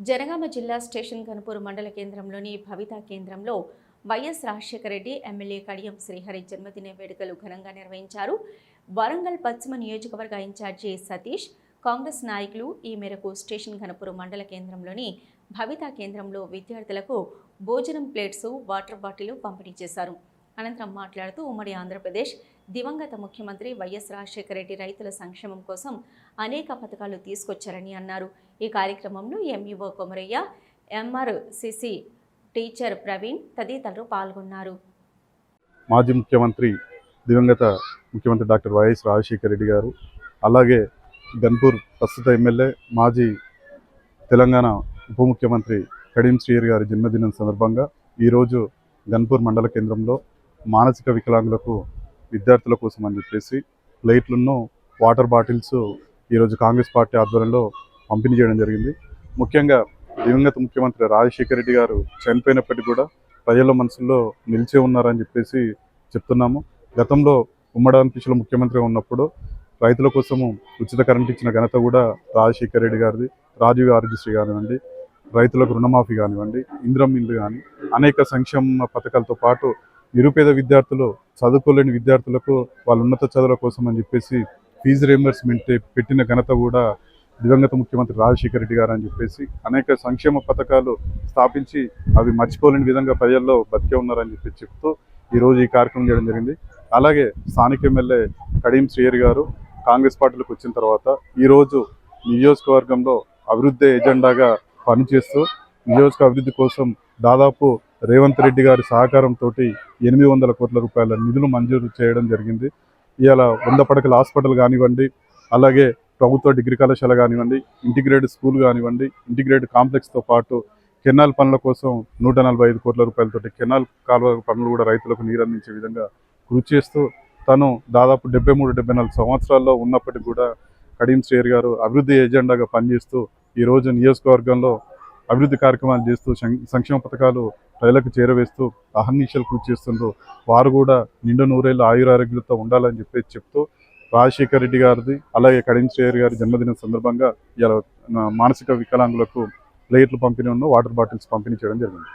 జనగామ జిల్లా స్టేషన్ కనుపూరు మండల కేంద్రంలోని భవితా కేంద్రంలో వైఎస్ రాజశేఖర రెడ్డి ఎమ్మెల్యే కడియం శ్రీహరి జన్మదిన వేడుకలు ఘనంగా నిర్వహించారు. వరంగల్ పశ్చిమ నియోజకవర్గ ఇన్ఛార్జి సతీష్, కాంగ్రెస్ నాయకులు ఈ మేరకు స్టేషన్ కనుపూరు మండల కేంద్రంలోని భవితా కేంద్రంలో విద్యార్థులకు భోజనం ప్లేట్స్, వాటర్ బాటిల్ పంపిణీ చేశారు. అనంతరం మాట్లాడుతూ ఉమ్మడి ఆంధ్రప్రదేశ్ దివంగత ముఖ్యమంత్రి వైఎస్ రాజశేఖర రెడ్డి రైతుల సంక్షేమం కోసం అనేక పథకాలు తీసుకొచ్చారని అన్నారు. ఈ కార్యక్రమంలో ఎంఈఓ కొమరయ్య, ఎంఆర్సిసి టీచర్ ప్రవీణ్ తదితరులు పాల్గొన్నారు. మాజీ ముఖ్యమంత్రి దివంగత ముఖ్యమంత్రి డాక్టర్ వైఎస్ రాజశేఖర రెడ్డి గారు, అలాగే గన్పూర్ ప్రస్తుత ఎమ్మెల్యే మాజీ తెలంగాణ ఉప ముఖ్యమంత్రి కడియం శ్రీహరి గారి జన్మదినం సందర్భంగా ఈరోజు గన్పూర్ మండల కేంద్రంలో మానసిక వికలాంగులకు విద్యార్థుల కోసం అని చెప్పేసి ప్లేట్లను, వాటర్ బాటిల్స్ ఈరోజు కాంగ్రెస్ పార్టీ ఆధ్వర్యంలో పంపిణీ చేయడం జరిగింది. ముఖ్యంగా దివంగత ముఖ్యమంత్రి రాజశేఖర రెడ్డి గారు చనిపోయినప్పటికీ కూడా ప్రజల మనసుల్లో నిలిచే ఉన్నారని చెప్పేసి చెప్తున్నాము. గతంలో ఉమ్మడి ఆంధ్రప్రదేశ్లో ముఖ్యమంత్రిగా ఉన్నప్పుడు రైతుల కోసము ఉచిత కరెంట్ ఇచ్చిన ఘనత కూడా రాజశేఖర రెడ్డి గారిది. రాజీవ్ ఆరోగ్యశ్రీ కానివ్వండి, రైతులకు రుణమాఫీ కానివ్వండి, ఇందిరమ్మ ఇల్లు కానీ అనేక సంక్షేమ పథకాలతో పాటు నిరుపేద విద్యార్థులు, చదువుకోలేని విద్యార్థులకు వాళ్ళ ఉన్నత చదువుల కోసం అని చెప్పేసి ఫీజు రియంబర్స్మెంట్ పెట్టిన ఘనత కూడా దివంగత ముఖ్యమంత్రి రాజశేఖర రెడ్డి గారు అని చెప్పేసి అనేక సంక్షేమ పథకాలు స్థాపించి అవి మర్చిపోలేని విధంగా ప్రజల్లో బతికే ఉన్నారని చెప్పి చెప్తూ ఈరోజు ఈ కార్యక్రమం చేయడం జరిగింది. అలాగే స్థానిక ఎమ్మెల్యే కడియం శ్రీహరి గారు కాంగ్రెస్ పార్టీలోకి వచ్చిన తర్వాత ఈరోజు నియోజకవర్గంలో అభివృద్ధి ఎజెండాగా పనిచేస్తూ నియోజక అభివృద్ధి కోసం దాదాపు రేవంత్ రెడ్డి గారి సహకారంతో 800 కోట్ల రూపాయల నిధులు మంజూరు చేయడం జరిగింది. ఇవాళ 100 పడకల హాస్పిటల్ కానివ్వండి, అలాగే ప్రభుత్వ డిగ్రీ కళాశాల కానివ్వండి, ఇంటిగ్రేటెడ్ స్కూల్ కానివ్వండి, ఇంటిగ్రేటెడ్ కాంప్లెక్స్తో పాటు కెనాల్ పనుల కోసం 145 కోట్ల రూపాయలతోటి కెనాల్ కాలువ పనులు కూడా రైతులకు నీరు అందించే విధంగా కృషి చేస్తూ తను దాదాపు 73-74 సంవత్సరాల్లో ఉన్నప్పటికీ కూడా కడియం శ్రీహరి గారు అభివృద్ధి ఎజెండాగా పనిచేస్తూ ఈరోజు నియోజకవర్గంలో అభివృద్ధి కార్యక్రమాలు చేస్తూ సంక్షేమ పథకాలు ప్రజలకు చేరవేస్తూ అహర్నిశలు కృషి చేస్తుండ్రు. వారు కూడా నిండు నూరేళ్ళు ఆయురారోగ్యాలతో ఉండాలని చెప్పేసి చెప్తూ రాజశేఖర రెడ్డి గారిది అలాగే కడియం శ్రీహరి గారి జన్మదినం సందర్భంగా ఇలా మానసిక వికలాంగులకు ప్లేట్లు పంపిణీ, వాటర్ బాటిల్స్ పంపిణీ చేయడం జరిగింది.